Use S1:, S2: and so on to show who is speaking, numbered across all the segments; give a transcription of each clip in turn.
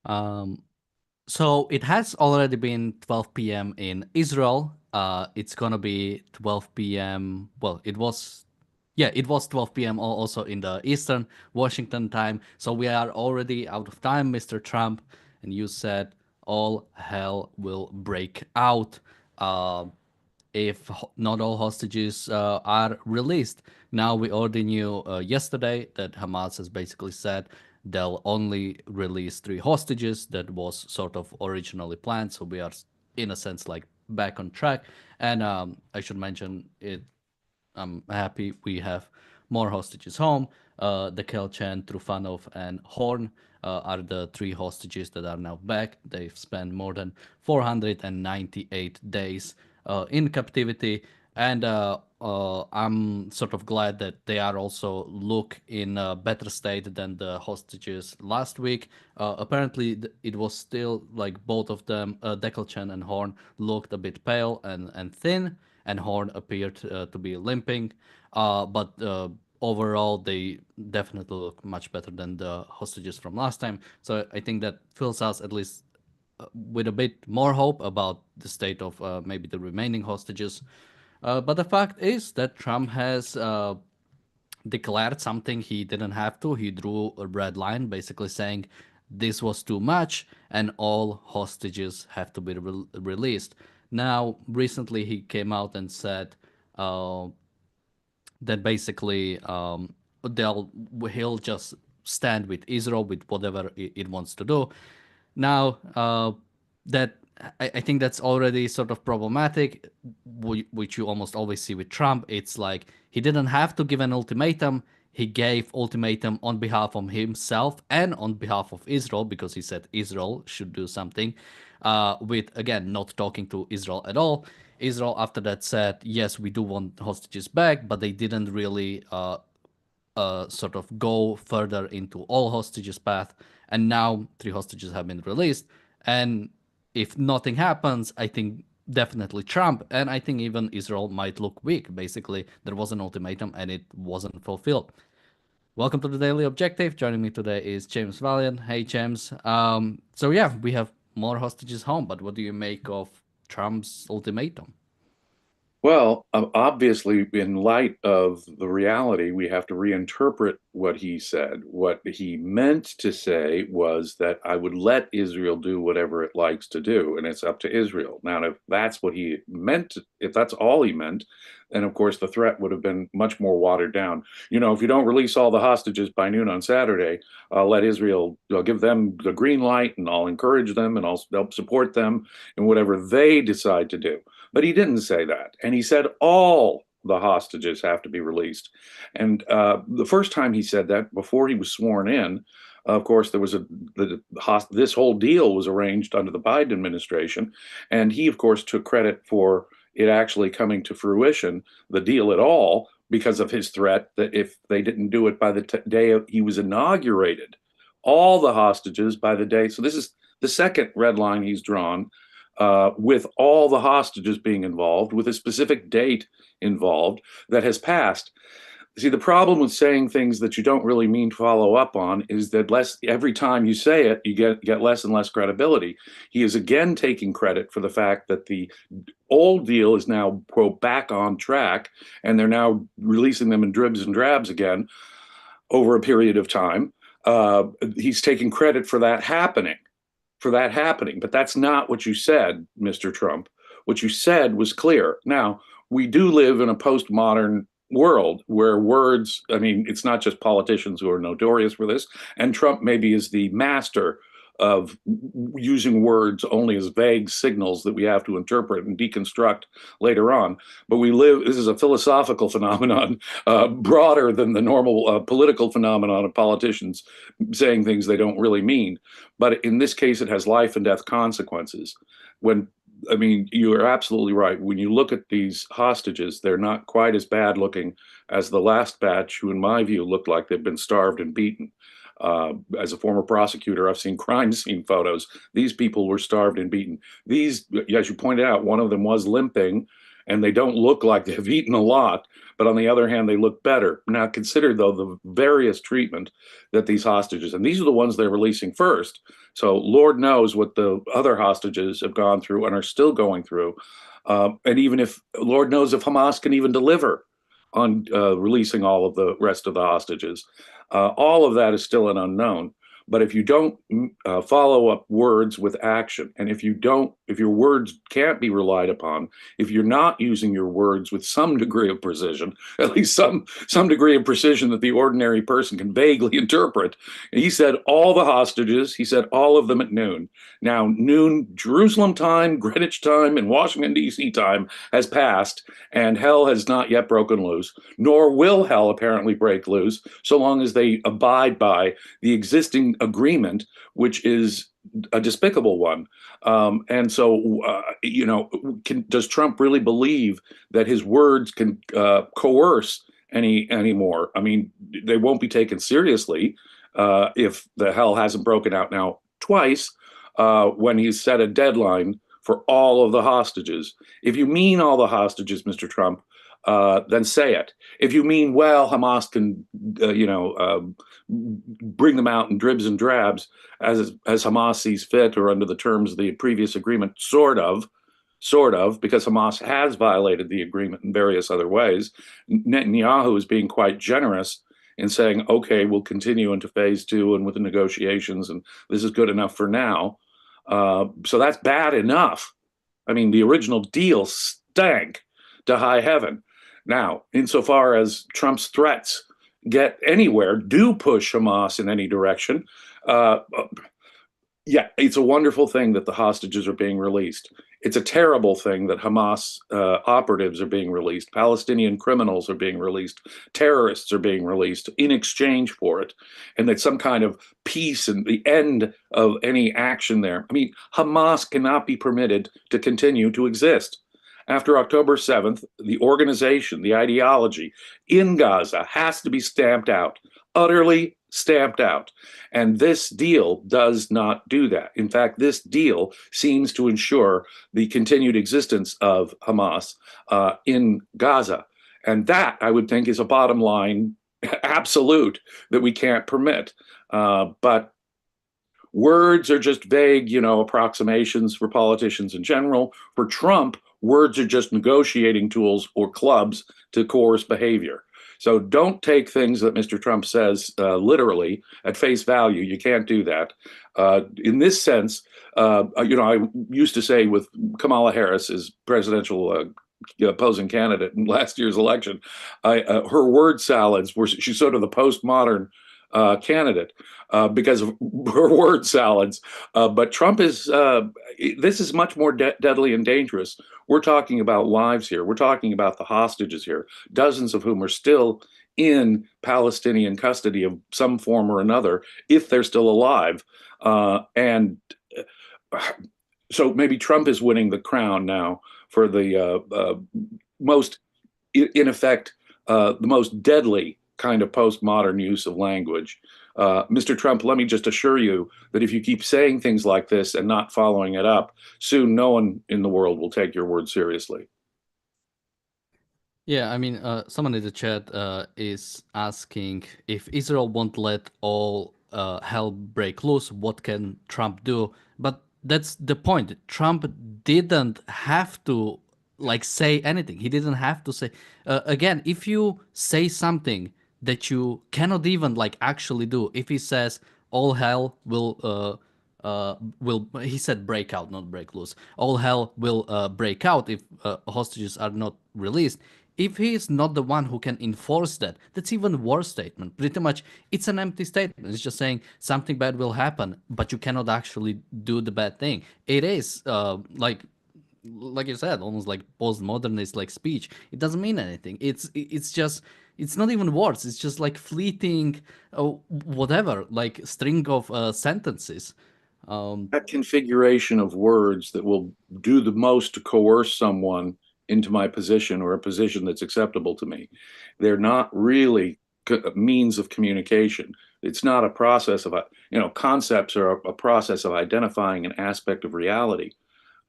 S1: Um, so it has already been 12 p.m. in Israel. It's gonna be 12 p.m. Well, it was 12 p.m. also in the Eastern Washington time. So we are already out of time, Mr. Trump. And you said all hell will break out. Uh, if not all hostages are released. Now, we already knew yesterday that Hamas has basically said they'll only release three hostages. That was sort of originally planned. So we are, in a sense, like back on track. And I should mention it. I'm happy we have more hostages home. The Kelchen, Trufanov, and Horn are the three hostages that are now back. They've spent more than 498 days in captivity, and I'm sort of glad that they are also look in a better state than the hostages last week. Apparently, it was still like both of them, Dekelchen and Horn, looked a bit pale and thin, and Horn appeared to be limping. But overall, they definitely look much better than the hostages from last time. So I think that fills us at least with a bit more hope about the state of maybe the remaining hostages. But the fact is that Trump has declared something he didn't have to. He drew a red line, basically saying this was too much and all hostages have to be released. Now, recently he came out and said uh, that basically he'll just stand with Israel with whatever it wants to do. Now, that I think that's already sort of problematic, which you almost always see with Trump. It's like he didn't have to give an ultimatum. He gave ultimatum on behalf of himself and on behalf of Israel because he said Israel should do something. With again not talking to Israel at all. Israel after that said yes, we do want hostages back, but they didn't really sort of go further into all hostages path. And now three hostages have been released. And if nothing happens, I think definitely Trump and I think even Israel might look weak. Basically, there was an ultimatum and it wasn't fulfilled. Welcome to the Daily Objective. Joining me today is James Valiant. Hey, James. So yeah, we have more hostages home, but what do you make of Trump's ultimatum?
S2: Well, obviously, in light of the reality, we have to reinterpret what he said. What he meant to say was that I would let Israel do whatever it likes to do, and it's up to Israel. Now, if that's what he meant, if that's all he meant, then of course the threat would have been much more watered down. If you don't release all the hostages by noon on Saturday, I'll let Israel, I'll give them the green light, and I'll encourage them, and I'll help support them in whatever they decide to do. But he didn't say that. And he said all the hostages have to be released. And the first time he said that, before he was sworn in, of course, there was this whole deal was arranged under the Biden administration. And he, of course, took credit for it actually coming to fruition, the deal at all, because of his threat that if they didn't do it by the day he was inaugurated, all the hostages by the day. So this is the second red line he's drawn, with all the hostages being involved, with a specific date involved that has passed. See, the problem with saying things that you don't really mean to follow up on is that every time you say it, you get less and less credibility. He is again taking credit for the fact that the old deal is now, quote, back on track, and they're now releasing them in dribs and drabs again over a period of time. He's taking credit for that happening. But that's not what you said, Mr. Trump. What you said was clear. Now, we do live in a postmodern world where words, I mean, it's not just politicians who are notorious for this, and Trump maybe is the master of using words only as vague signals that we have to interpret and deconstruct later on. But this is a philosophical phenomenon, broader than the normal political phenomenon of politicians saying things they don't really mean. But in this case, it has life and death consequences. I mean, you are absolutely right. When you look at these hostages, they're not quite as bad looking as the last batch, who, in my view, looked like they've been starved and beaten. As a former prosecutor, I've seen crime scene photos. These people were starved and beaten. These, as you pointed out, one of them was limping, and they don't look like they've eaten a lot, but on the other hand, they look better. Now, consider, though, the various treatment that these hostages, and these are the ones they're releasing first. So, Lord knows what the other hostages have gone through and are still going through. And even if, Lord knows if Hamas can even deliver on releasing all of the rest of the hostages. All of that is still an unknown. But if you don't follow up words with action, and if your words can't be relied upon, if you're not using your words with some degree of precision, at least some degree of precision that the ordinary person can vaguely interpret, he said all the hostages, he said all of them at noon. Now, noon Jerusalem time, Greenwich time, and Washington D.C. time has passed, and hell has not yet broken loose, nor will hell apparently break loose so long as they abide by the existing agreement, which is a despicable one. And so, does Trump really believe that his words can coerce anymore? I mean, they won't be taken seriously if the hell hasn't broken out now twice when he's set a deadline for all of the hostages. If you mean all the hostages, Mr. Trump, then say it. If you mean, well, Hamas can, bring them out in dribs and drabs as Hamas sees fit or under the terms of the previous agreement, sort of, because Hamas has violated the agreement in various other ways. Netanyahu is being quite generous in saying, okay, we'll continue into phase two and with the negotiations, and this is good enough for now. So that's bad enough. I mean, the original deal stank to high heaven. Now, insofar as Trump's threats get anywhere, do push Hamas in any direction, yeah, it's a wonderful thing that the hostages are being released. It's a terrible thing that Hamas operatives are being released, Palestinian criminals are being released, terrorists are being released in exchange for it, and that some kind of peace and the end of any action there. I mean, Hamas cannot be permitted to continue to exist. After October 7th, the organization, the ideology in Gaza has to be stamped out, utterly stamped out. And this deal does not do that. In fact, this deal seems to ensure the continued existence of Hamas in Gaza. And that, I would think, is a bottom line absolute that we can't permit. But words are just vague, approximations for politicians in general. For Trump, words are just negotiating tools or clubs to coerce behavior. So don't take things that Mr. Trump says literally at face value. You can't do that. In this sense, I used to say with Kamala Harris as presidential opposing candidate in last year's election, her word salads were, she's sort of the postmodern candidate because of her word salads. But Trump is, this is much more deadly and dangerous. We're talking about lives here. We're talking about the hostages here, dozens of whom are still in Palestinian custody of some form or another, if they're still alive. And so maybe Trump is winning the crown now for the most, in effect, the most deadly kind of postmodern use of language. Mr. Trump, let me just assure you that if you keep saying things like this and not following it up, soon no one in the world will take your word seriously.
S1: Yeah, I mean, someone in the chat is asking if Israel won't let all hell break loose, what can Trump do? But that's the point. Trump didn't have to say anything. He didn't have to say. Again, if you say something that you cannot even actually do, if he says all hell will he said break out, not break loose. All hell will break out if hostages are not released. If he is not the one who can enforce that, that's even worse statement. Pretty much, it's an empty statement. It's just saying something bad will happen, but you cannot actually do the bad thing. It is like you said, almost like postmodernist speech. It doesn't mean anything. It's just it's not even words. It's just fleeting, whatever, string of sentences.
S2: That configuration of words that will do the most to coerce someone into my position or a position that's acceptable to me, they're not really means of communication. It's not a process of, concepts are a process of identifying an aspect of reality.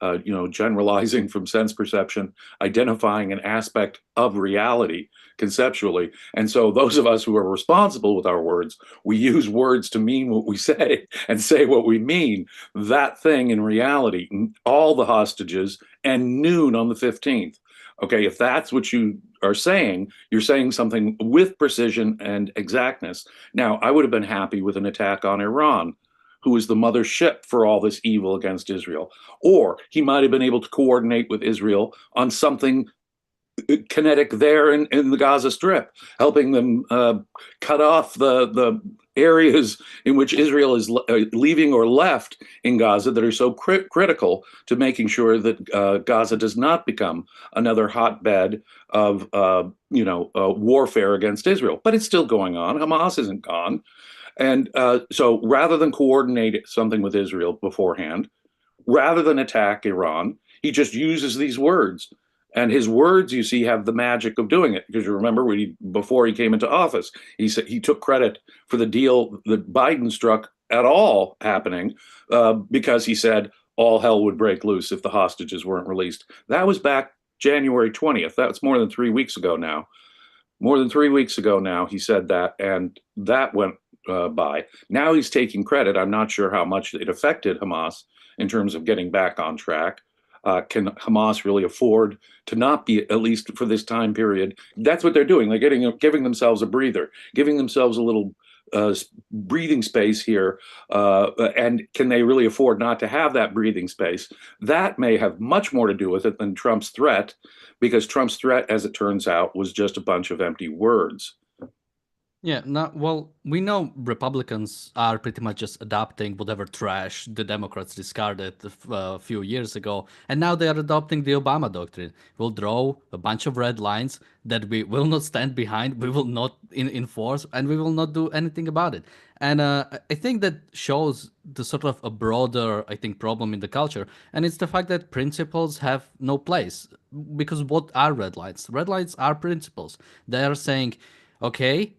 S2: generalizing from sense perception, identifying an aspect of reality conceptually. And so those of us who are responsible with our words, we use words to mean what we say and say what we mean. That thing in reality, all the hostages and noon on the 15th. Okay, if that's what you are saying, you're saying something with precision and exactness. Now, I would have been happy with an attack on Iran, who is the mothership for all this evil against Israel. Or he might have been able to coordinate with Israel on something kinetic there in the Gaza Strip, helping them cut off the areas in which Israel is leaving or left in Gaza that are so critical to making sure that Gaza does not become another hotbed of warfare against Israel. But it's still going on. Hamas isn't gone. And so rather than coordinate something with Israel beforehand, rather than attack Iran, he just uses these words. And his words, you see, have the magic of doing it. Because you remember before he came into office, he said he took credit for the deal that Biden struck at all happening because he said all hell would break loose if the hostages weren't released. That was back January 20th. That's more than 3 weeks ago now. More than 3 weeks ago now, he said that, and that went by. Now he's taking credit. I'm not sure how much it affected Hamas in terms of getting back on track. Can Hamas really afford to not be, at least for this time period? That's what they're doing. They're giving themselves a breather, giving themselves a little breathing space here. And can they really afford not to have that breathing space? That may have much more to do with it than Trump's threat, because Trump's threat, as it turns out, was just a bunch of empty words.
S1: Yeah, no, well, we know Republicans are pretty much just adopting whatever trash the Democrats discarded a few years ago, and now they are adopting the Obama doctrine. We'll draw a bunch of red lines that we will not stand behind, we will not enforce, and we will not do anything about it. And I think that shows the sort of a broader, I think, problem in the culture, and it's the fact that principles have no place. Because what are red lines? Red lines are principles. They are saying, okay,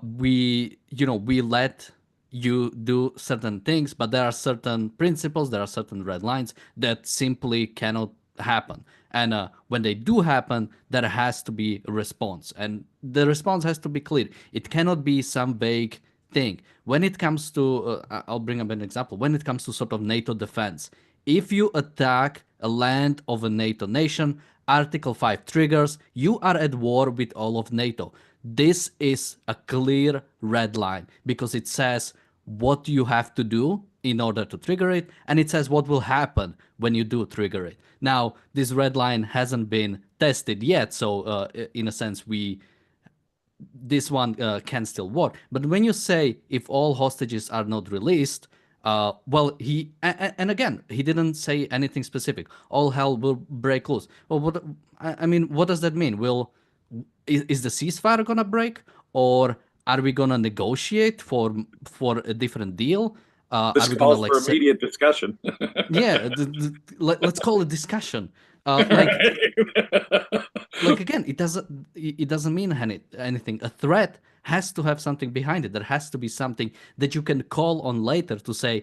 S1: we let you do certain things, but there are certain principles, there are certain red lines that simply cannot happen. And when they do happen, there has to be a response, and the response has to be clear. It cannot be some vague thing. When it comes to, I'll bring up an example. When it comes to sort of NATO defense, if you attack a land of a NATO nation, Article 5 triggers, you are at war with all of NATO. This is a clear red line because it says what you have to do in order to trigger it, and it says what will happen when you do trigger it. Now, this red line hasn't been tested yet, so in a sense, this one can still work. But when you say if all hostages are not released, well, and again, he didn't say anything specific. All hell will break loose. Well, I mean, what does that mean? Is the ceasefire gonna break, or are we gonna negotiate for a different deal?
S2: This
S1: Are we gonna
S2: calls
S1: like
S2: for
S1: say,
S2: immediate discussion.
S1: yeah, let's call it discussion. Like again, it doesn't mean anything. A threat has to have something behind it. There has to be something that you can call on later to say,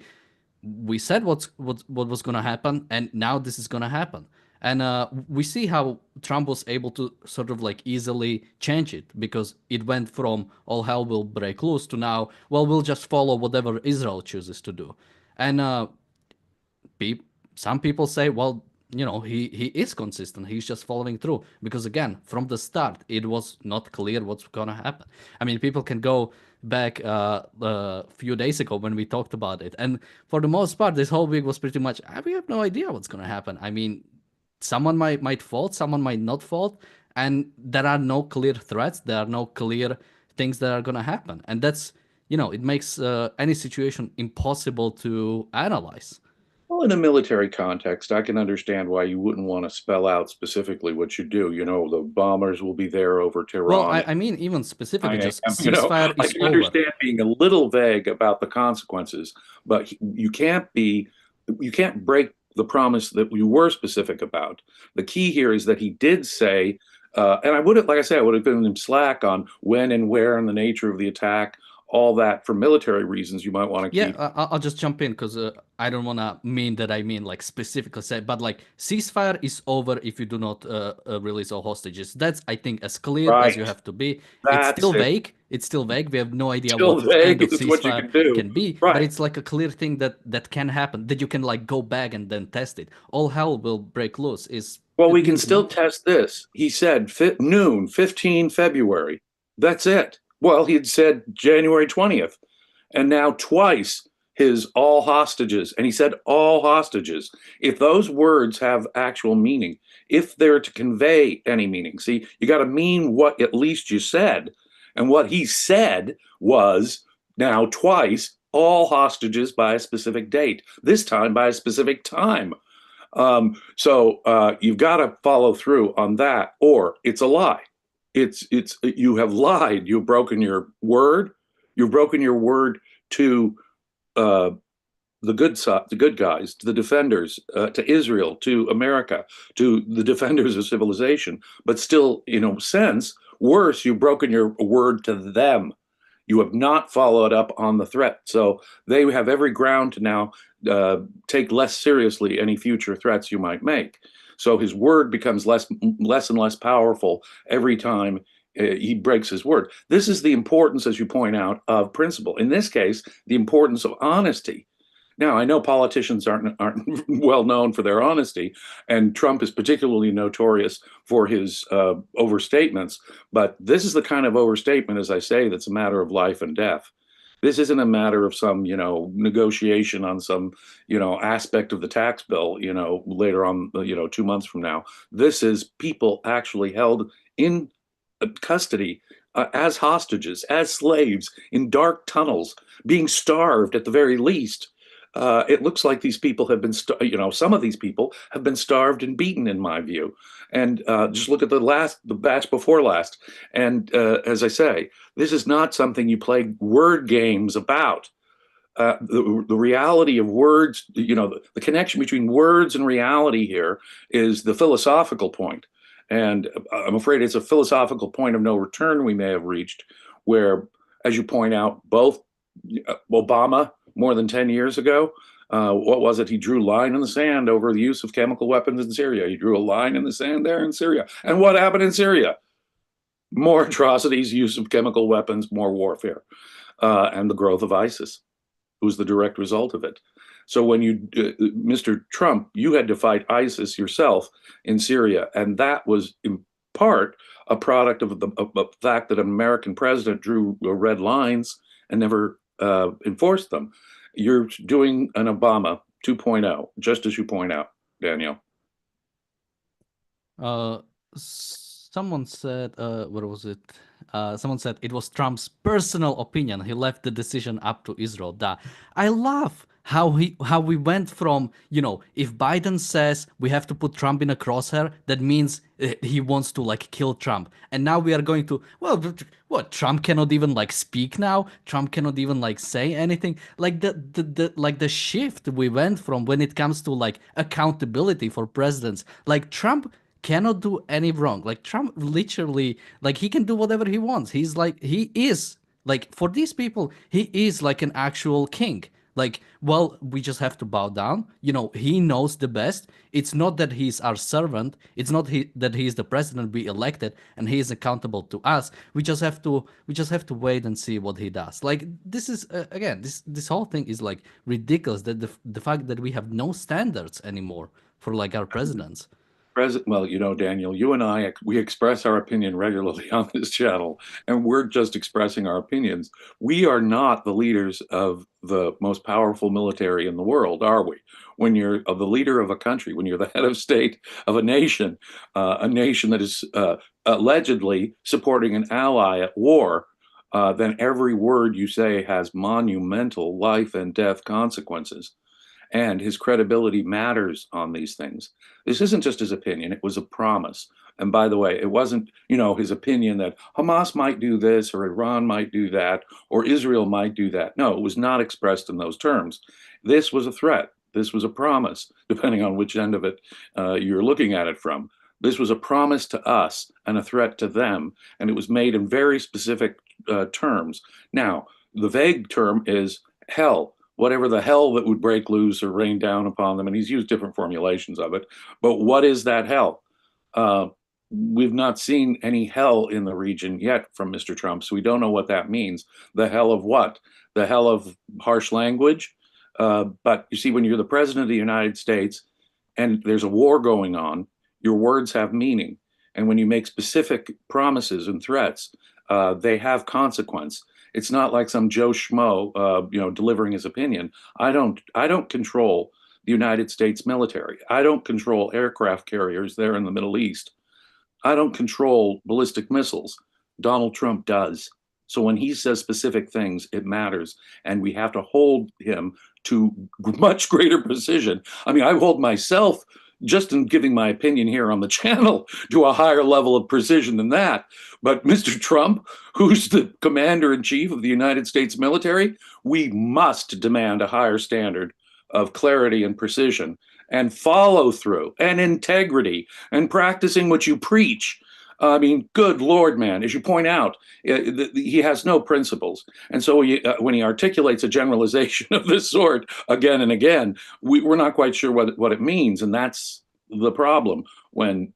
S1: we said what was going to happen, and now this is going to happen. And we see how Trump was able to sort of like easily change it, because it went from all hell will break loose to now, well, we'll just follow whatever Israel chooses to do. And some people say, well, he is consistent. He's just following through, because again, from the start, it was not clear what's gonna happen. I mean, people can go back a few days ago when we talked about it, and for the most part, this whole week was pretty much, we have no idea what's gonna happen. I mean, someone might fault, someone might not fault, and there are no clear threats. There are no clear things that are gonna happen, and that's, it makes any situation impossible to analyze.
S2: Well, in a military context, I can understand why you wouldn't want to spell out specifically what you do. The bombers will be there over
S1: Well,
S2: Tehran
S1: I,
S2: at
S1: I mean, even specifically,
S2: 9
S1: just
S2: a.m.
S1: ceasefire
S2: I
S1: is
S2: can
S1: over.
S2: understand being a little vague about the consequences, but you can't break the promise that you were specific about. The key here is that he did say, and I would have, like I said, I would have given him slack on when and where and the nature of the attack, all that for military reasons you might want to
S1: Yeah,
S2: keep.
S1: I'll just jump in because I don't want to mean that I mean like specifically say, but like ceasefire is over if you do not release all hostages. That's, I think, as clear as you
S2: Right.
S1: have to be. It's
S2: That's
S1: still
S2: it.
S1: vague. It's still vague. We have no idea
S2: Still
S1: what kind
S2: vague
S1: of
S2: is what you
S1: ceasefire
S2: can do.
S1: can be, but
S2: Right.
S1: it's like a clear thing that can happen, that you can like go back and then test it. All hell will break loose is,
S2: Well, we can
S1: you know.
S2: still test this. He said noon, 15 February. That's it. Well, he had said January 20th. And now twice his all hostages. And he said all hostages. If those words have actual meaning, if they're to convey any meaning, see, you got to mean what at least you said. And what he said was now twice all hostages by a specific date, this time by a specific time. So you've got to follow through on that, or it's a lie. It's you have lied. You've broken your word. You've broken your word to uh, the good side, the good guys, to the defenders, to Israel, to America, to the defenders of civilization. But still, in a sense, worse, you've broken your word to them. You have not followed up on the threat. So they have every ground to now take less seriously any future threats you might make. So his word becomes less and less powerful every time he breaks his word. This is the importance, as you point out, of principle. In this case, the importance of honesty. Now, I know politicians aren't well known for their honesty, and Trump is particularly notorious for his overstatements. But this is the kind of overstatement, as I say, that's a matter of life and death. This isn't a matter of some, negotiation on some, aspect of the tax bill, later on, 2 months from now. This is people actually held in custody as hostages, as slaves in dark tunnels, being starved at the very least. It looks like these people have been, some of these people have been starved and beaten, in my view. And just look at the batch before last. And as I say, this is not something you play word games about. The reality of words, the connection between words and reality here is the philosophical point. And I'm afraid it's a philosophical point of no return we may have reached, where, as you point out, both Obama more than 10 years ago, what was it? He drew a line in the sand over the use of chemical weapons in Syria. He drew a line in the sand there in Syria. And what happened in Syria? More atrocities, use of chemical weapons, more warfare, and the growth of ISIS was the direct result of it. So when Mr. Trump, you had to fight ISIS yourself in Syria, and that was in part a product of the fact that an American president drew red lines and never enforced them. You're doing an Obama 2.0, just as you point out, Daniel.
S1: Uh, Someone said, what was it? Someone said it was Trump's personal opinion. He left the decision up to Israel. I love how we went from, if Biden says we have to put Trump in a crosshair, that means he wants to like kill Trump. And now we are going to, well, what, Trump cannot even like speak now. Trump cannot even like say anything. Like the shift we went from when it comes to like accountability for presidents. Like Trump cannot do any wrong. Like Trump literally, like he can do whatever he wants. He's like, he is like, for these people, he is like an actual king. Like, well, we just have to bow down. He knows the best. It's not that he's our servant. It's not that he's the president we elected and he is accountable to us. We just have to wait and see what he does. Like, this is again, this whole thing is like ridiculous, that the fact that we have no standards anymore for like our presidents.
S2: Well, Daniel, you and I, we express our opinion regularly on this channel, and we're just expressing our opinions. We are not the leaders of the most powerful military in the world, are we? When you're the leader of a country, when you're the head of state of a nation that is allegedly supporting an ally at war, then every word you say has monumental life and death consequences, and his credibility matters on these things. This isn't just his opinion, it was a promise. And by the way, it wasn't, his opinion that Hamas might do this or Iran might do that or Israel might do that. No, it was not expressed in those terms. This was a threat. This was a promise, depending on which end of it you're looking at it from. This was a promise to us and a threat to them, and it was made in very specific terms. Now, The vague term is hell, whatever the hell that would break loose or rain down upon them. And he's used different formulations of it. But what is that hell? Uh, we've not seen any hell in the region yet from Mr. Trump, so we don't know what that means. The hell of what? The hell of harsh language? But you see, when you're the president of the United States and there's a war going on, your words have meaning. And when you make specific promises and threats, they have consequence. It's not like some Joe Schmo, delivering his opinion. I don't control the United States military. I don't control aircraft carriers there in the Middle East. I don't control ballistic missiles. Donald Trump does. So when he says specific things, it matters. And we have to hold him to much greater precision. I mean, I hold myself, just in giving my opinion here on the channel, to a higher level of precision than that. But Mr. Trump, who's the commander in chief of the United States military, we must demand a higher standard of clarity and precision and follow through and integrity and practicing what you preach. I mean, good Lord, man, as you point out, he has no principles. And so when he articulates a generalization of this sort again and again, we're not quite sure what it means. And that's the problem when,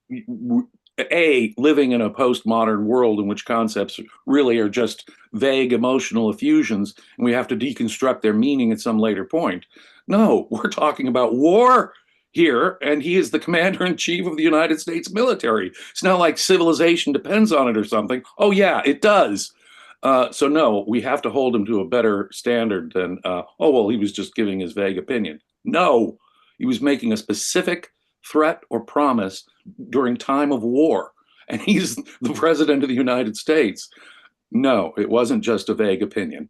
S2: living in a postmodern world in which concepts really are just vague emotional effusions, and we have to deconstruct their meaning at some later point. No, we're talking about war here, and he is the commander in chief of the United States military. It's not like civilization depends on it or something. Oh, yeah, it does. So, no, we have to hold him to a better standard than, well, he was just giving his vague opinion. No, he was making a specific threat or promise during time of war, and he's the president of the United States. No, it wasn't just a vague opinion.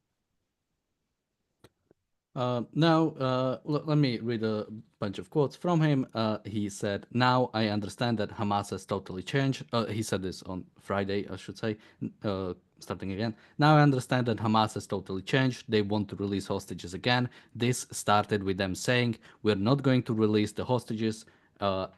S1: Let me read a bunch of quotes from him. He said, "Now I understand that Hamas has totally changed." He said this on Friday, I should say, starting again. "Now I understand that Hamas has totally changed. They want to release hostages again. This started with them saying, 'We're not going to release the hostages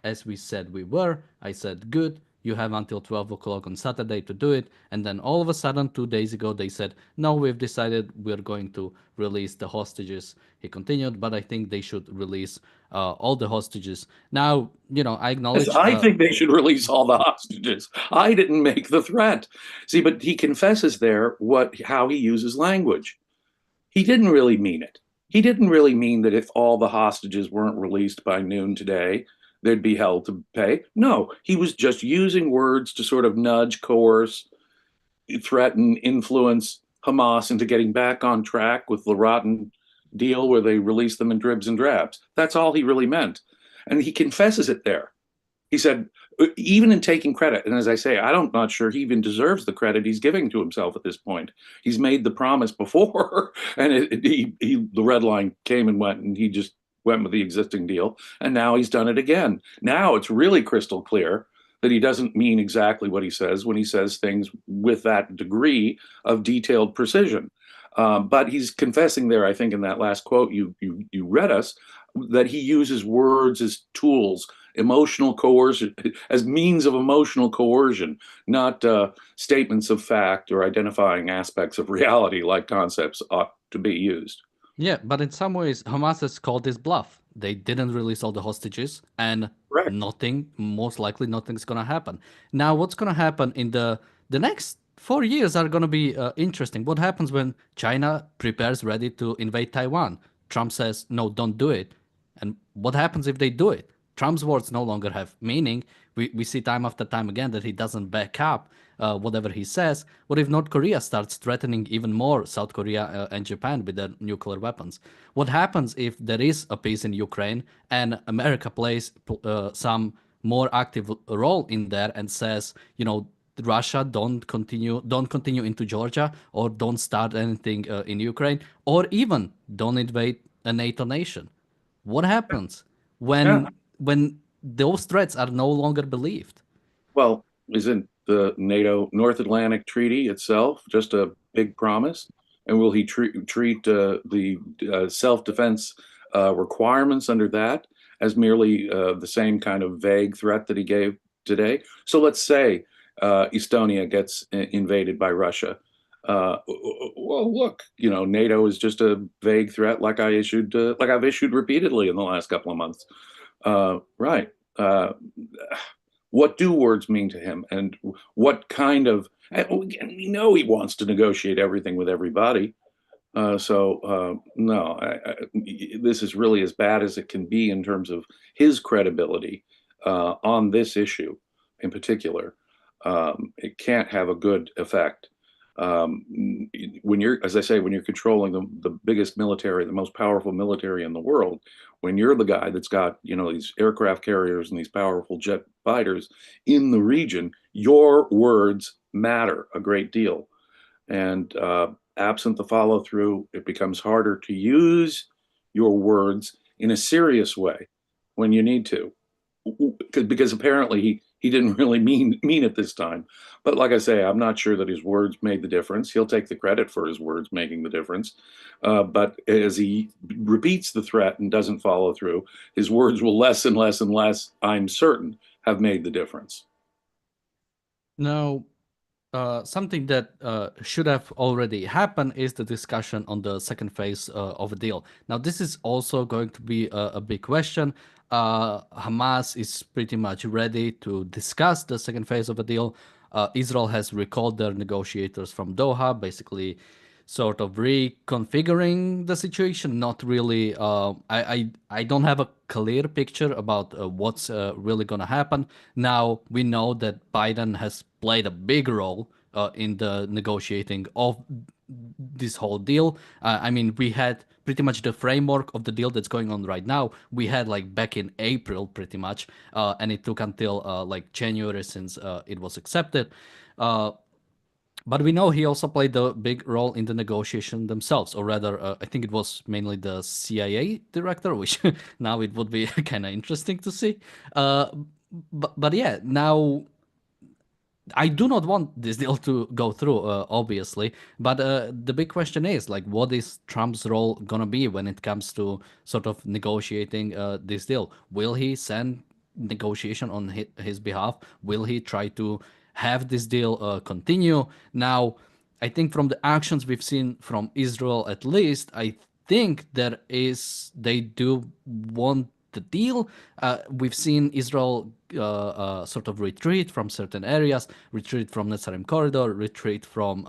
S1: as we said we were.' I said, 'Good. You have until 12 o'clock on Saturday to do it.' And then all of a sudden, 2 days ago, they said, 'No, we've decided we're going to release the hostages.'" He continued, "But I think they should release all the hostages." Now, I
S2: Yes,
S1: acknowledge.
S2: I think they should release all the hostages. I didn't make the threat. See, but he confesses there how he uses language. He didn't really mean it. He didn't really mean that if all the hostages weren't released by noon today, they'd be held to pay. No, he was just using words to sort of nudge, coerce, threaten, influence Hamas into getting back on track with the rotten deal where they release them in dribs and drabs. That's all he really meant. And he confesses it there. He said, even in taking credit, and as I say, I'm not sure he even deserves the credit he's giving to himself at this point. He's made the promise before, and the red line came and went, and he just went with the existing deal. And now he's done it again. Now it's really crystal clear that he doesn't mean exactly what he says when he says things with that degree of detailed precision. But he's confessing there, I think, in that last quote you read us, that he uses words as tools, emotional coercion, as means of emotional coercion, not statements of fact or identifying aspects of reality like concepts ought to be used.
S1: Yeah, but in some ways, Hamas has called this bluff. They didn't release all the hostages, and
S2: Correct.
S1: most likely, nothing's gonna happen. Now, what's gonna happen in the next 4 years are gonna be interesting. What happens when China prepares ready to invade Taiwan? Trump says, "No, don't do it." And what happens if they do it? Trump's words no longer have meaning. We see time after time again that he doesn't back up whatever he says. What if North Korea starts threatening even more South Korea and Japan with their nuclear weapons? What happens if there is a peace in Ukraine and America plays some more active role in there and says, Russia don't continue into Georgia, or don't start anything in Ukraine, or even don't invade a NATO nation? What happens
S2: Yeah.
S1: when those threats are no longer believed?
S2: Well, isn't the NATO North Atlantic Treaty itself just a big promise? And will he treat the self-defense requirements under that as merely the same kind of vague threat that he gave today? So let's say Estonia gets invaded by Russia. well, look, NATO is just a vague threat, like I've issued repeatedly in the last couple of months. Right. What do words mean to him, and what kind of? And we know he wants to negotiate everything with everybody. No, this is really as bad as it can be in terms of his credibility on this issue in particular. It can't have a good effect. When you're, as I say, when you're controlling the biggest military, the most powerful military in the world, when you're the guy that's got, these aircraft carriers and these powerful jet fighters in the region, your words matter a great deal. And absent the follow through, it becomes harder to use your words in a serious way when you need to, because apparently he didn't really mean it this time. But like I say, I'm not sure that his words made the difference. He'll take the credit for his words making the difference. But as he repeats the threat and doesn't follow through, his words will less and less and less, I'm certain, have made the difference.
S1: Now, something that should have already happened is the discussion on the second phase of a deal. Now, this is also going to be a big question. Hamas is pretty much ready to discuss the second phase of a deal. Israel has recalled their negotiators from Doha, basically sort of reconfiguring the situation. Not really. I don't have a clear picture about what's really going to happen. Now we know that Biden has played a big role in the negotiating of this whole deal. I mean, we had pretty much the framework of the deal that's going on right now. We had like back in April, pretty much, and it took until like January since it was accepted. Uh, but we know he also played a big role in the negotiation themselves, or rather, I think it was mainly the CIA director, which now it would be kind of interesting to see. Uh, but yeah, now I do not want this deal to go through, obviously. But the big question is, like, what is Trump's role gonna be when it comes to sort of negotiating this deal? Will he send negotiation on his behalf? Will he try to have this deal continue? Now, I think from the actions we've seen from Israel, at least, I think they do want the deal. We've seen Israel sort of retreat from certain areas, retreat from Netzarim corridor, retreat from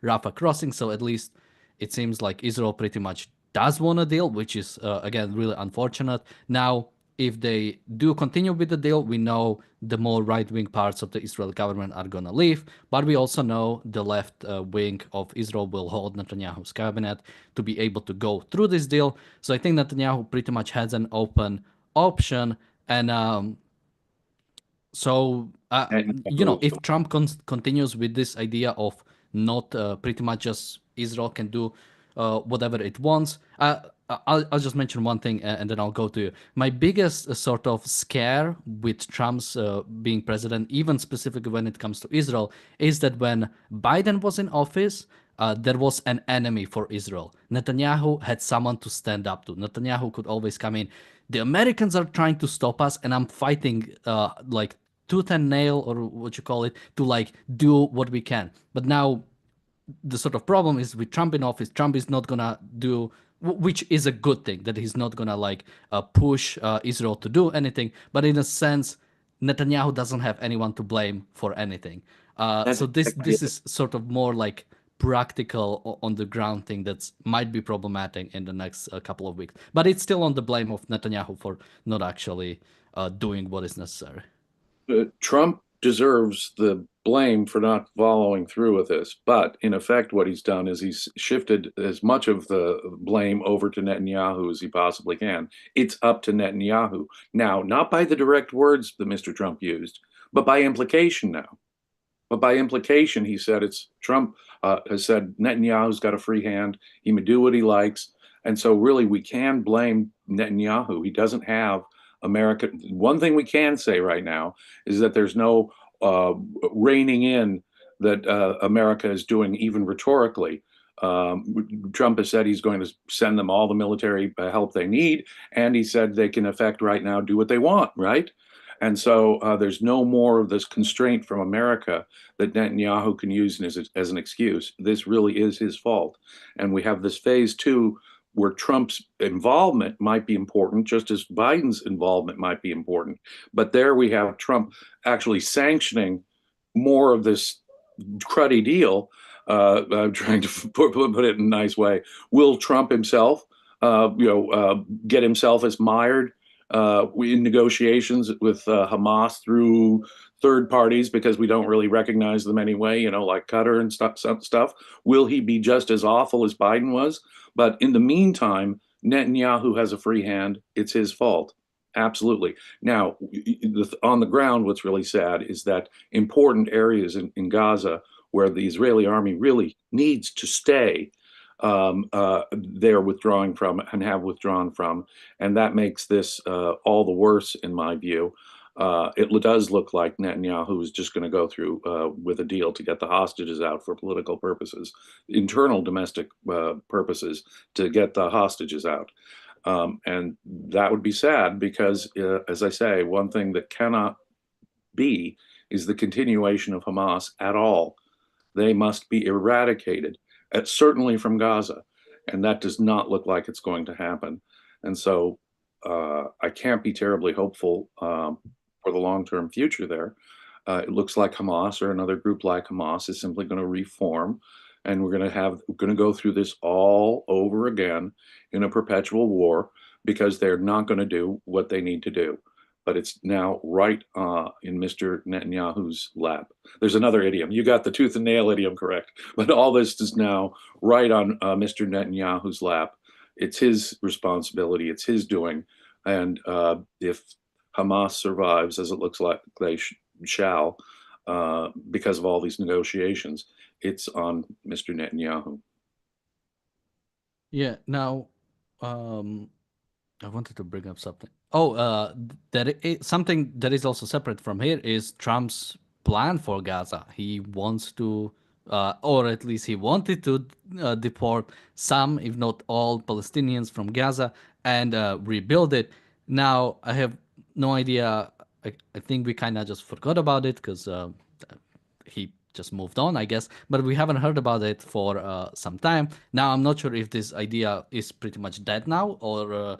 S1: Rafah crossing. So at least it seems like Israel pretty much does want a deal, which is again really unfortunate. Now, if they do continue with the deal, we know the more right-wing parts of the Israel government are going to leave, but we also know the left wing of Israel will hold Netanyahu's cabinet to be able to go through this deal. So I think Netanyahu pretty much has an open option, and so,
S2: And who is
S1: if Trump continues with this idea of not pretty much just Israel can do whatever it wants, I'll just mention one thing and then I'll go to you. My biggest sort of scare with Trump's being president, even specifically when it comes to Israel, is that when Biden was in office, there was an enemy for Israel. Netanyahu had someone to stand up to. Netanyahu could always come in. The Americans are trying to stop us, and I'm fighting like tooth and nail, or what you call it, to like do what we can. But now the sort of problem is with Trump in office. Trump is not gonna do, which is a good thing, that he's not gonna like push Israel to do anything. But in a sense, Netanyahu doesn't have anyone to blame for anything.
S2: that's
S1: So this
S2: exactly
S1: this is sort of more like practical on the ground thing that might be problematic in the next couple of weeks. But it's still on the blame of Netanyahu for not actually doing what is necessary.
S2: Trump deserves the blame for not following through with this. But in effect, what he's done is he's shifted as much of the blame over to Netanyahu as he possibly can. It's up to Netanyahu. Now, not by the direct words that Mr. Trump used, but by implication now. But by implication, he said it's Trump has said Netanyahu's got a free hand. He may do what he likes. And so, really, we can blame Netanyahu. He doesn't have America. One thing we can say right now is that there's no reining in that America is doing, even rhetorically. Trump has said he's going to send them all the military help they need, and he said they can, in effect, right now do what they want, right? And so there's no more of this constraint from America that Netanyahu can use as an excuse. This really is his fault. And we have this phase two where Trump's involvement might be important, just as Biden's involvement might be important. But there we have Trump actually sanctioning more of this cruddy deal. I'm trying to put it in a nice way. Will Trump himself, get himself as mired in negotiations with Hamas through third parties because we don't really recognize them anyway, like Qatar and stuff. Will he be just as awful as Biden was? But in the meantime, Netanyahu has a free hand. It's his fault. Absolutely. Now, on the ground, what's really sad is that important areas in Gaza where the Israeli army really needs to stay, they're withdrawing from and have withdrawn from. And that makes this all the worse, in my view. It does look like Netanyahu is just going to go through with a deal to get the hostages out for political purposes, internal domestic purposes to get the hostages out. And that would be sad because, as I say, one thing that cannot be is the continuation of Hamas at all. They must be eradicated, certainly from Gaza. And that does not look like it's going to happen. And so I can't be terribly hopeful for the long term future there. It looks like Hamas or another group like Hamas is simply going to reform. And we're going to go through this all over again in a perpetual war because they're not going to do what they need to do. But it's now right in Mr. Netanyahu's lap. There's another idiom. You got the tooth and nail idiom correct. But all this is now right on Mr. Netanyahu's lap. It's his responsibility. It's his doing. And if Hamas survives, as it looks like they shall, because of all these negotiations, it's on Mr. Netanyahu.
S1: Yeah. Now, um, I wanted to bring up something. Oh, something that is also separate from here is Trump's plan for Gaza. He wants to, or at least he wanted to, deport some, if not all, Palestinians from Gaza and rebuild it. Now, I have no idea. I think we kind of just forgot about it because he just moved on, I guess. But we haven't heard about it for some time. Now I'm not sure if this idea is pretty much dead now, or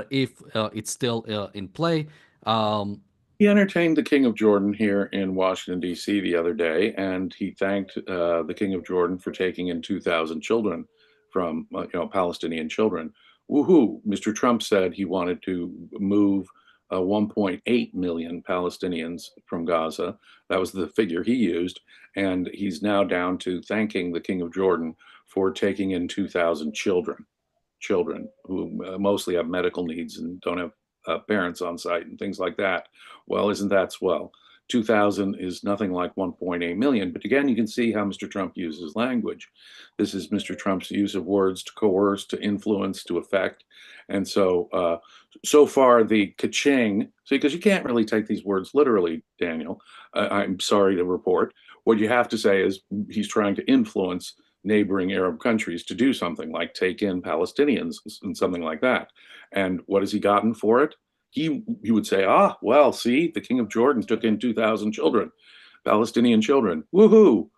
S1: if it's still in play. Um,
S2: He entertained the King of Jordan here in Washington, D.C. the other day, and he thanked the King of Jordan for taking in 2,000 children from, Palestinian children. Woohoo! Mr. Trump said he wanted to move 1.8 million Palestinians from Gaza. That was the figure he used. And he's now down to thanking the King of Jordan for taking in 2,000 children who mostly have medical needs and don't have parents on site and things like that. Well, isn't that swell? 2,000 is nothing like 1.8 million. But again, you can see how Mr. Trump uses language. This is Mr. Trump's use of words to coerce, to influence, to affect. And so far, the ka-ching, see, because you can't really take these words literally, Daniel, I'm sorry to report. What you have to say is he's trying to influence neighboring Arab countries to do something like take in Palestinians and something like that. And what has he gotten for it? He would say, well, see, the King of Jordan took in 2,000 children, Palestinian children. Woohoo!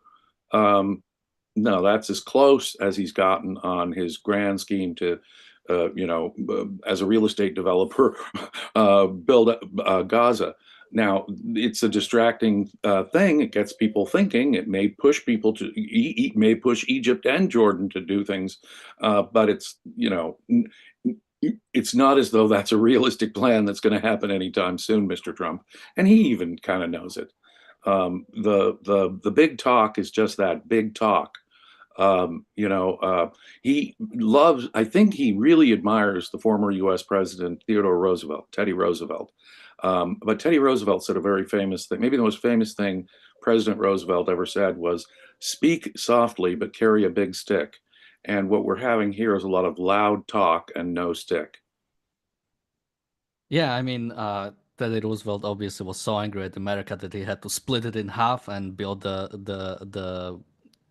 S2: No, that's as close as he's gotten on his grand scheme to, as a real estate developer, build Gaza. Now, it's a distracting thing. It gets people thinking. It may push people to, may push Egypt and Jordan to do things, but it's not as though that's a realistic plan that's going to happen anytime soon, Mr. Trump. And he even kind of knows it. The big talk is just that, big talk. He loves, I think he really admires the former US President Theodore Roosevelt, Teddy Roosevelt. But Teddy Roosevelt said a very famous thing. Maybe the most famous thing President Roosevelt ever said was, speak softly, but carry a big stick. And what we're having here is a lot of loud talk and no stick.
S1: yeah, I mean, Teddy Roosevelt obviously was so angry at America that he had to split it in half and build the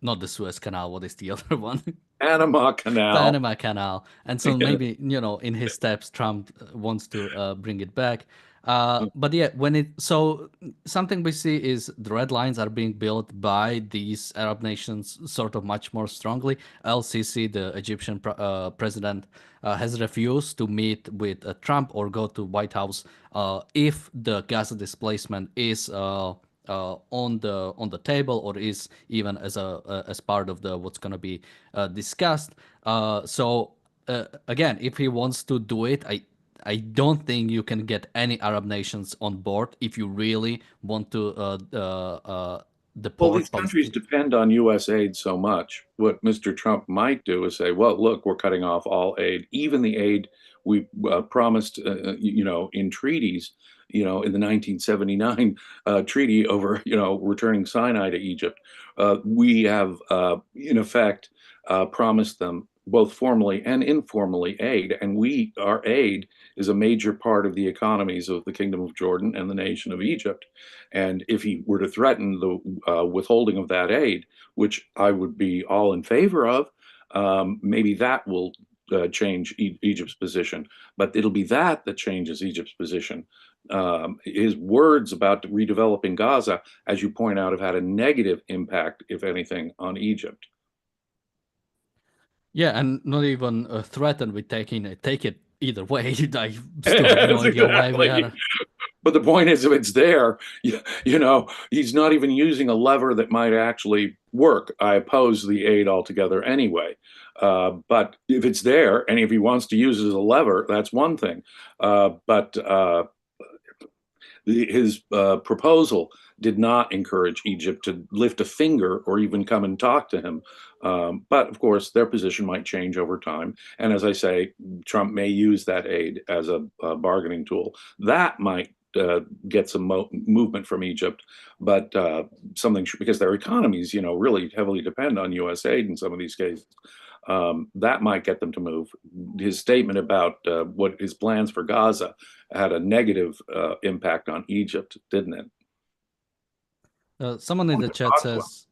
S1: not the Suez Canal. What is the other one?
S2: Panama Canal.
S1: Panama Canal. And so maybe, in his steps, Trump wants to bring it back. But yeah, when it so something we see is the red lines are being built by these Arab nations sort of much more strongly. LCC, the Egyptian president, has refused to meet with Trump or go to White House if the Gaza displacement is on the table or is even as part of the what's going to be discussed. Again, if he wants to do it, I don't think you can get any Arab nations on board if you really want to
S2: Well, these
S1: deport
S2: countries
S1: Palestine.
S2: depend on U.S. aid so much. What Mr. Trump might do is say, well, look, we're cutting off all aid, even the aid we promised, in treaties, in the 1979 treaty over, returning Sinai to Egypt. We have, in effect, promised them both formally and informally aid. And our aid is a major part of the economies of the Kingdom of Jordan and the nation of Egypt. And if he were to threaten the withholding of that aid, which I would be all in favor of, maybe that will change Egypt's position. But it'll be that changes Egypt's position. His words about redeveloping Gaza, as you point out, have had a negative impact, if anything, on Egypt.
S1: Yeah, and not even threatened with taking it. Take it either way. I still have no
S2: Yes,
S1: idea why we
S2: exactly.
S1: are.
S2: But the point is, if it's there, he's not even using a lever that might actually work. I oppose the aid altogether anyway. But if it's there, and if he wants to use it as a lever, that's one thing. But his proposal did not encourage Egypt to lift a finger or even come and talk to him. But of course, their position might change over time. And as I say, Trump may use that aid as a bargaining tool. That might get some movement from Egypt, but something because their economies, really heavily depend on U.S. aid in some of these cases. That might get them to move. His statement about what his plans for Gaza had a negative impact on Egypt, didn't it?
S1: Someone in the chat
S2: Talk to him.
S1: says,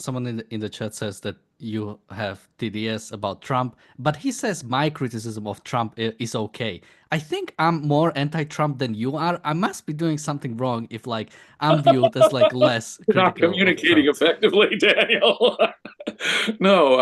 S1: someone in the chat says that you have TDS about Trump, but he says my criticism of Trump is okay. I think I'm more anti-Trump than you are. I must be doing something wrong if like I'm viewed as like less
S2: You're not
S1: critical of
S2: communicating
S1: Trump.
S2: effectively, Daniel. No,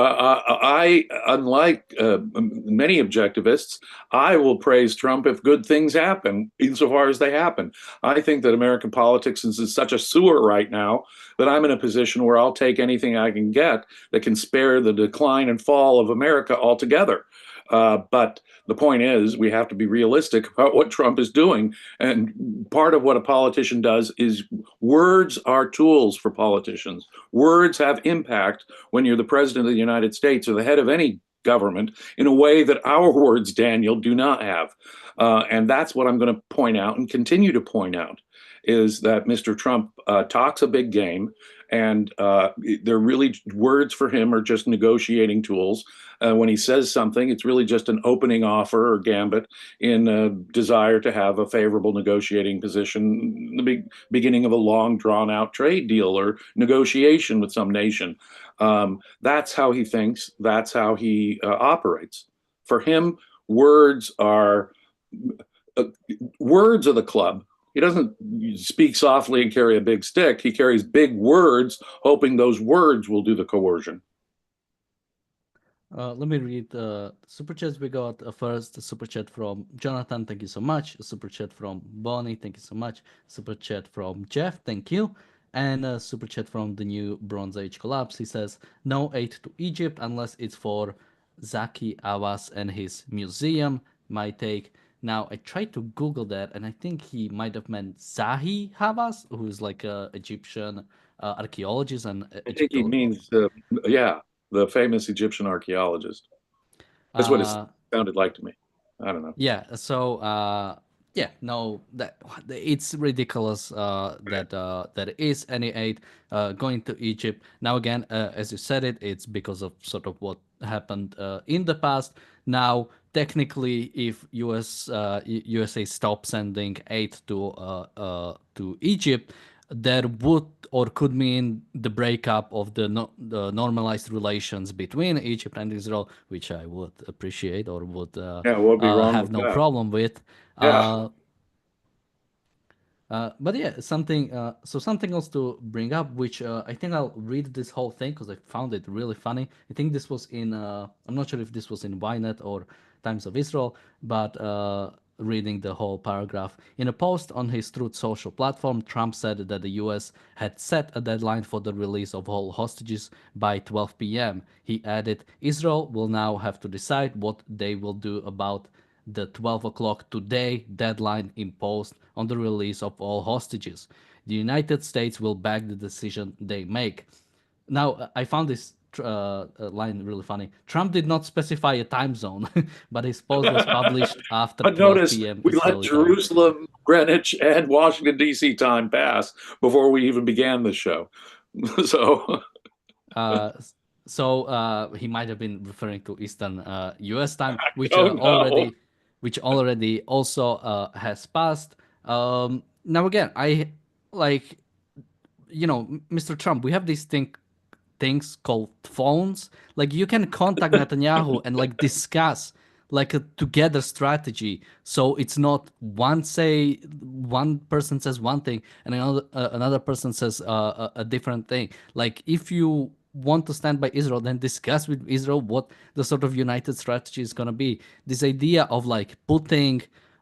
S2: unlike many objectivists, I will praise Trump if good things happen, insofar as they happen. I think that American politics is in such a sewer right now that I'm in a position where I'll take anything I can get that can spare the decline and fall of America altogether. But the point is, we have to be realistic about what Trump is doing. And part of what a politician does is words are tools for politicians. Words have impact when you're the president of the United States or the head of any government in a way that our words, Daniel, do not have. And that's what I'm going to point out and continue to point out is that Mr. Trump talks a big game, and they're really words for him are just negotiating tools. When he says something, it's really just an opening offer or gambit in a desire to have a favorable negotiating position, the beginning of a long drawn out trade deal or negotiation with some nation. That's how he thinks. That's how he operates. For him, words are uh, words are the club. He doesn't speak softly and carry a big stick. He carries big words, hoping those words will do the coercion.
S1: Let me read the super chats we got. First, a super chat from Jonathan, thank you so much. A super chat from Bonnie, thank you so much. Super chat from Jeff, thank you. And a super chat from the new Bronze Age collapse. He says, no aid to Egypt unless it's for Zaki Awas and his museum. My take. Now, I tried to Google that, and I think he might have meant Zahi Hawass, who's like a Egyptian archaeologist and
S2: I think he
S1: Egyptology.
S2: means, yeah, the famous Egyptian archaeologist. That's what it
S1: Uh,
S2: sounded like to me. I don't know.
S1: Yeah, so yeah, no, that it's ridiculous that is any aid going to Egypt. Now again, as you said it's because of sort of what happened in the past. Now, technically, if USA stops sending aid to Egypt, that would or could mean the breakup of the, no, the normalized relations between Egypt and Israel, which I would appreciate or would
S2: Yeah, what would be wrong
S1: have
S2: with
S1: no
S2: that?
S1: problem with.
S2: Yeah.
S1: Uh, But yeah, something. So something else to bring up, which I think I'll read this whole thing because I found it really funny. I think this was in. I'm not sure if this was in Ynet or Times of Israel, but reading the whole paragraph in a post on his Truth Social platform, Trump said that the U.S. had set a deadline for the release of all hostages by 12 p.m. He added, "Israel will now have to decide what they will do about the 12 o'clock today deadline imposed on the release of all hostages. The United States will back the decision they make." Now, I found this line really funny. Trump did not specify a time zone, but his post was published after
S2: But
S1: 12
S2: notice
S1: p.m.
S2: we let
S1: Israeli time.
S2: Jerusalem, Greenwich, and Washington, D.C. time pass before we even began the show. So,
S1: Uh, so he might have been referring to Eastern U.S. time,
S2: oh no.
S1: which already also has passed. Now again, I like Mr. Trump. We have things called phones. Like you can contact Netanyahu and like discuss like a together strategy. So it's not one person says one thing and another person says a different thing. Like if you want to stand by Israel, then discuss with Israel what the sort of united strategy is gonna be. This idea of like putting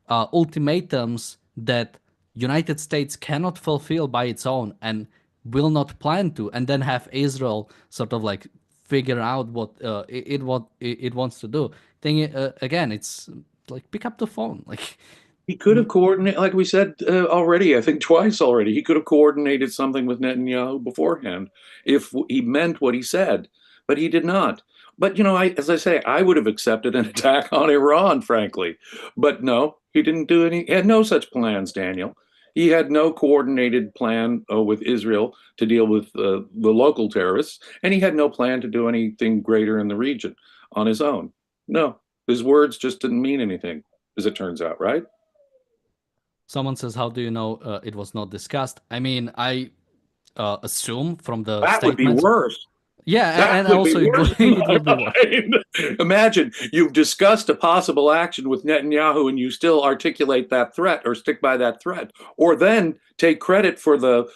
S1: ultimatums that United States cannot fulfill by its own and will not plan to, and then have Israel sort of like figure out what it wants to do. Thing again, it's like pick up the phone. Like
S2: He could have coordinated, like we said already, I think twice already. He could have coordinated something with Netanyahu beforehand if he meant what he said, but he did not. But as I say, I would have accepted an attack on Iran, frankly. But no, he didn't do any. He had no such plans, Daniel. He had no coordinated plan with Israel to deal with the local terrorists, and he had no plan to do anything greater in the region on his own. No, his words just didn't mean anything, as it turns out, right?
S1: someone says, "How do you know it was not discussed?" I mean, I assume from the
S2: That would be
S1: statements.
S2: worse.
S1: Yeah,
S2: That
S1: and
S2: would be
S1: also
S2: worse in
S1: it
S2: my
S1: would be worse.
S2: mind. Imagine you've discussed a possible action with Netanyahu and you still articulate that threat or stick by that threat, or then take credit for the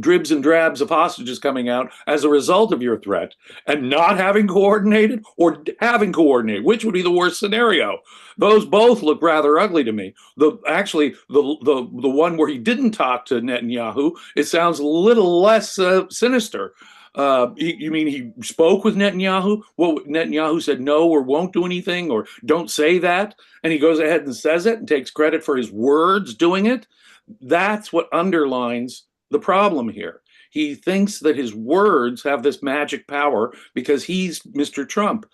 S2: dribs and drabs of hostages coming out as a result of your threat and not having coordinated or having coordinated, which would be the worst scenario. Those both look rather ugly to me. The one where he didn't talk to Netanyahu, it sounds a little less sinister. You mean he spoke with Netanyahu? Well, Netanyahu said no or won't do anything or don't say that, and he goes ahead and says it and takes credit for his words doing it. That's what underlines the problem here. He thinks that his words have this magic power because he's Mr. Trump.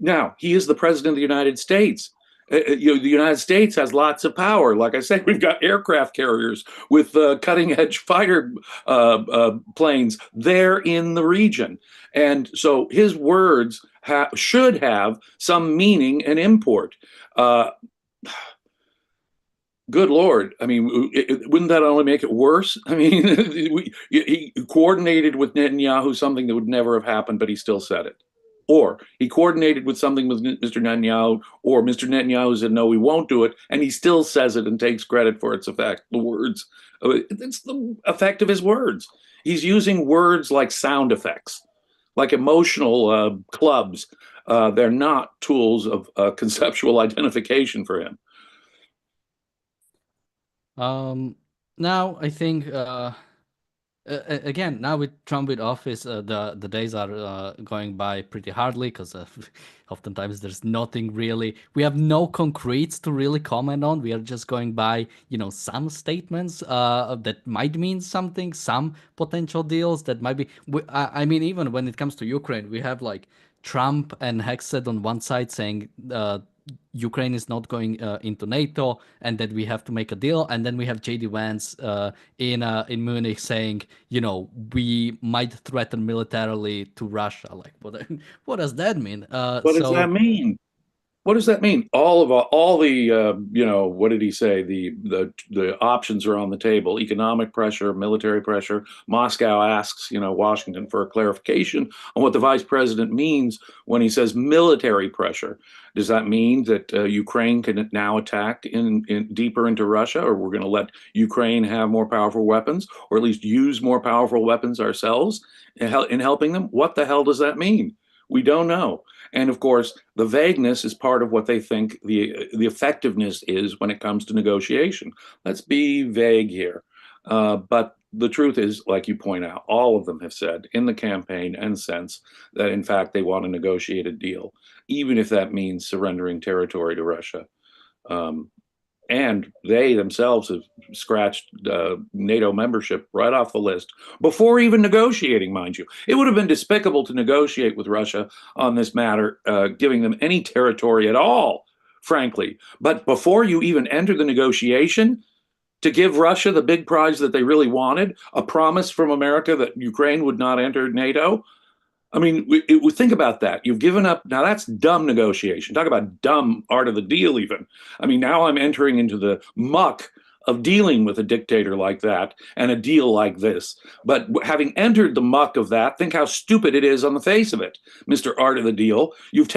S2: Now, he is the president of the United States. The United States has lots of power. Like I said, we've got aircraft carriers with cutting edge fighter planes there in the region. And so his words should have some meaning and import. Uh, Good Lord. I mean, wouldn't that only make it worse? I mean, he coordinated with Netanyahu something that would never have happened, but he still said it. Or he coordinated with something with Mr. Netanyahu, or Mr. Netanyahu said, no, we won't do it. And he still says it and takes credit for its effect. The words, it's the effect of his words. He's using words like sound effects, like emotional clubs. They're not tools of conceptual identification for him.
S1: Um, Now I think again, now with Trump with office, the days are going by pretty hardly because oftentimes there's nothing really. We have no concretes to really comment on. We are just going by, some statements that might mean something, some potential deals that might be. I mean, even when it comes to Ukraine, we have like Trump and Hexed on one side saying Ukraine is not going into NATO and that we have to make a deal. And then we have JD Vance in Munich saying, we might threaten militarily to Russia. Like, what does that mean?
S2: What does that mean? What does that mean? All the what did he say? The options are on the table: economic pressure, military pressure. Moscow asks Washington for a clarification on what the vice president means when he says military pressure. Does that mean that Ukraine can now attack in deeper into Russia, or we're going to let Ukraine have more powerful weapons, or at least use more powerful weapons ourselves in helping them? What the hell does that mean? We don't know. And of course, the vagueness is part of what they think the effectiveness is when it comes to negotiation. Let's be vague here. But the truth is, like you point out, all of them have said in the campaign and since that, in fact, they want a negotiated deal, even if that means surrendering territory to Russia. Um, and they themselves have scratched NATO membership right off the list before even negotiating, mind you. It would have been despicable to negotiate with Russia on this matter, giving them any territory at all, frankly. But before you even enter the negotiation, to give Russia the big prize that they really wanted, a promise from America that Ukraine would not enter NATO, I mean, we think about that. You've given up. Now that's dumb negotiation. Talk about dumb art of the deal, even. I mean, now I'm entering into the muck of dealing with a dictator like that and a deal like this. But having entered the muck of that, think how stupid it is on the face of it, Mr. Art of the Deal. You've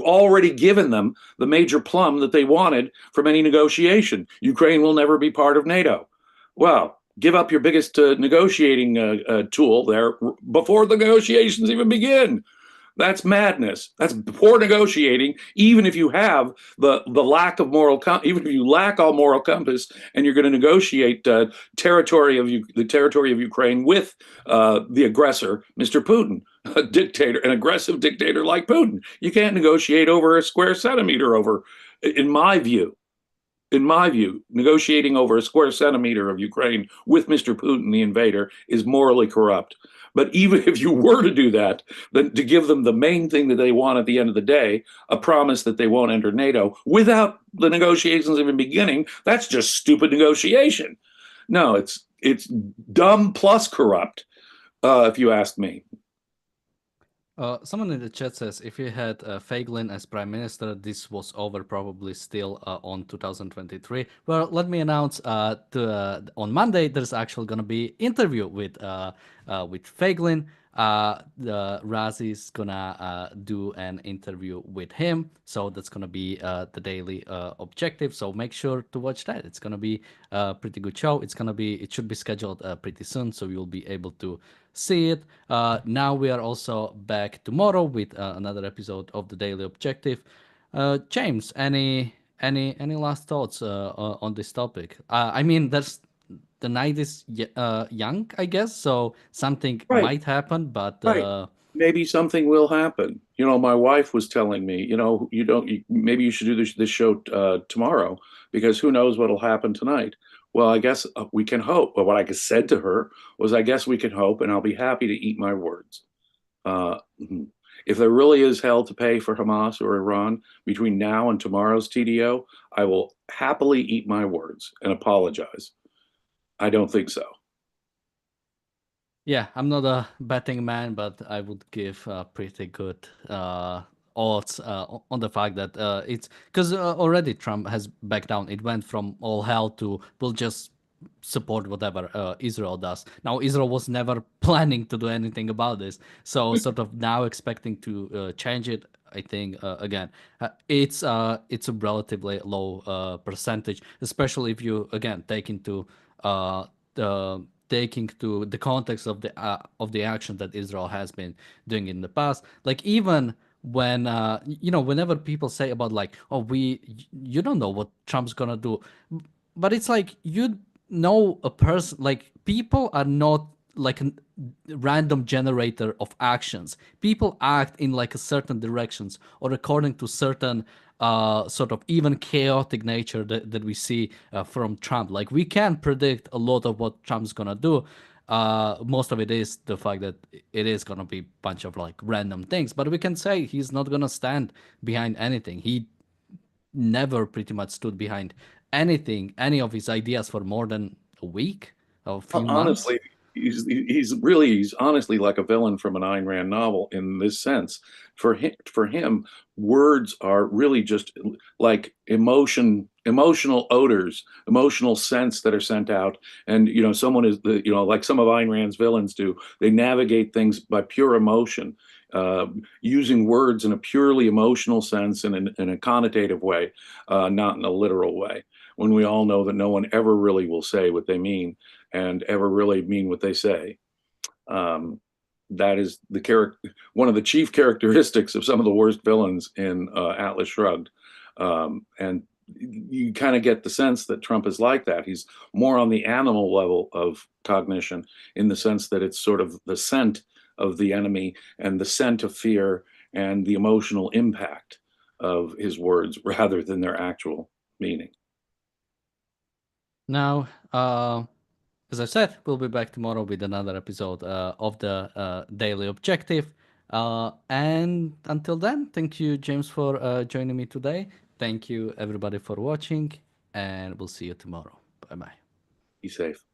S2: already given them the major plum that they wanted from any negotiation. Ukraine will never be part of NATO. Well, give up your biggest negotiating tool there before the negotiations even begin. That's madness. That's poor negotiating. Even if you have the lack of even if you lack all moral compass, and you're going to negotiate the territory of Ukraine with the aggressor, Mr. Putin, a dictator, an aggressive dictator like Putin, you can't negotiate over a square centimeter. In my view, negotiating over a square centimeter of Ukraine with Mr. Putin, the invader, is morally corrupt. But even if you were to do that, then to give them the main thing that they want at the end of the day, a promise that they won't enter NATO without the negotiations even beginning, that's just stupid negotiation. No, it's dumb plus corrupt, if you ask me.
S1: Someone in the chat says if you had Feiglin as prime minister, this was over probably still on 2023. Well, let me announce on Monday there's actually going to be interview with Feiglin. The Razi's gonna do an interview with him, so that's gonna be the daily objective. So make sure to watch that. It's gonna be a pretty good show. It should be scheduled pretty soon, so you'll be able to see it. Now we are also back tomorrow with another episode of the Daily Objective. James, any last thoughts on this topic? I mean, the night is young, I guess, so something
S2: Right.
S1: might happen, but
S2: Right. Maybe something will happen. My wife was telling me, maybe you should do this show tomorrow because who knows what'll happen tonight. Well, I guess we can hope. But what I said to her was, I guess we can hope, and I'll be happy to eat my words. Mhm. If there really is hell to pay for Hamas or Iran between now and tomorrow's TDO, I will happily eat my words and apologize. I don't think so.
S1: yeah, I'm not a betting man, but I would give pretty good odds on the fact that it's because already Trump has backed down. It went from all hell to we'll just support whatever Israel does. Now, Israel was never planning to do anything about this, so sort of now expecting to change it. I think again, it's a relatively low percentage, especially if you again taking to the context of the action that Israel has been doing in the past. Like even when whenever people say about like, oh, you don't know what Trump's gonna do, but it's like you know a person, like people are not like a random generator of actions. People act in like a certain directions or according to certain sort of even chaotic nature that we see from Trump. Like we can predict a lot of what Trump's gonna do. Most of it is the fact that it is gonna be a bunch of like random things, but we can say he's not gonna stand behind anything. He never pretty much stood behind anything, any of his ideas for more than a week or a few
S2: Honestly,
S1: months.
S2: he's honestly like a villain from an Ayn Rand novel in this sense. For him, words are really just like emotional odors, emotional scents that are sent out. And someone is like some of Ayn Rand's villains do. They navigate things by pure emotion, uh, using words in a purely emotional sense and in a connotative way, not in a literal way. When we all know that no one ever really will say what they mean and ever really mean what they say. Um, that is one of the chief characteristics of some of the worst villains in Atlas Shrugged. And you kind of get the sense that Trump is like that. He's more on the animal level of cognition, in the sense that it's sort of the scent of the enemy and the scent of fear and the emotional impact of his words rather than their actual meaning.
S1: Now, as I said, we'll be back tomorrow with another episode of the Daily Objective. And until then, thank you, James, for joining me today. Thank you, everybody, for watching, and we'll see you tomorrow. Bye bye.
S2: Be safe.